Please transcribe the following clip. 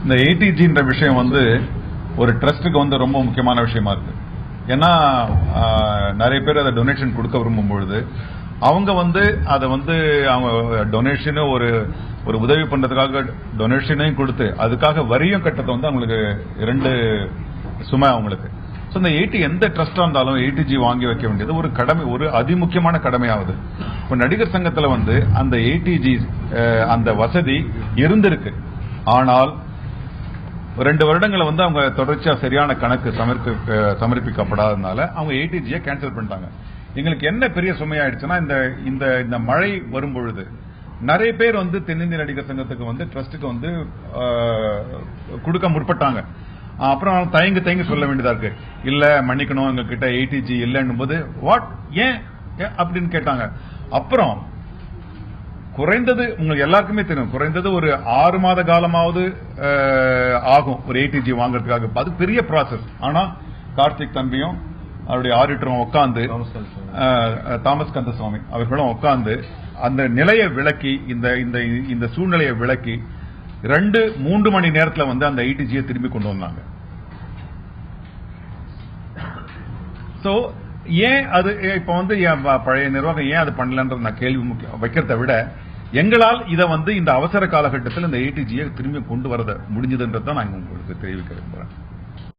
இந்த ஏடிஜின்ற விஷயம் வந்து ஒரு ட்ரஸ்ட்டுக்கு வந்து ரொம்ப முக்கியமான விஷயமா இருக்கு. ஏன்னா நிறைய பேர் அதை டொனேஷன் கொடுக்க விரும்பும் பொழுது அவங்க வந்து அதை வந்து அவங்க டொனேஷனு ஒரு உதவி பண்றதுக்காக டொனேஷனையும் கொடுத்து அதுக்காக வரியும் கட்டத்தை வந்து அவங்களுக்கு 2 சுமை அவங்களுக்கு. ஸோ இந்த எந்த ட்ரஸ்டா இருந்தாலும் ஏடிஜி வாங்கி வைக்க வேண்டியது ஒரு கடமை, ஒரு அதிமுக்கியமான கடமையாகுது. இப்போ நடிகர் சங்கத்தில் வந்து அந்த ஏடிஜி அந்த வசதி இருந்திருக்கு. ஆனால் 2 வருடங்களை வந்து அவங்க தொடர்ச்சியா சரியான கணக்கு சமர்ப்பிக்கப்படாததுனால அவங்க ஏடிஜியை கேன்சல் பண்ணிட்டாங்க. எங்களுக்கு என்ன பெரிய சுமையாயிடுச்சுன்னா இந்த மழை வரும்பொழுது நிறைய பேர் வந்து தென்னிந்திய நடிகர் சங்கத்துக்கு வந்து ட்ரஸ்ட்டுக்கு வந்து கொடுக்க முற்பட்டாங்க. அப்புறம் தயங்கி சொல்ல வேண்டியதா இருக்கு. இல்ல மன்னிக்கணும், எங்க கிட்ட ஏடிஜி இல்லைன்னும் போது வாட் ஏன் அப்படின்னு கேட்டாங்க. அப்புறம் குறைந்தது உங்களுக்கு எல்லாருக்குமே தெரியும், குறைந்தது ஒரு 6 மாத காலமாவது ஆகும் ஒரு ஏடிஜி வாங்கறதுக்காக. அது பெரிய ப்ராசஸ். ஆனா கார்த்திக் தம்பியும் அவருடைய ஆடிட்டரும் உட்கார்ந்து, தாமஸ் கந்தசுவாமி அவர்களும் உட்கார்ந்து அந்த நிலையை விளக்கி, இந்த சூழ்நிலையை விளக்கி 2-3 மணி நேரத்தில் வந்து அந்த ஏடிஜியை திரும்பி கொண்டு வந்தாங்க. சோ ஏன் அது இப்ப வந்து பழைய நிர்வாகம் ஏன் அது பண்ணலன்ற நான் கேள்வி வைக்கிறத விட எங்களால் இதை வந்து இந்த அவசர காலகட்டத்தில் இந்த ஏடிஜியை திரும்பி கொண்டு வரத முடிஞ்சதுன்றதான் நான் உங்களுக்கு தெரிவிக்க விரும்புறேன்.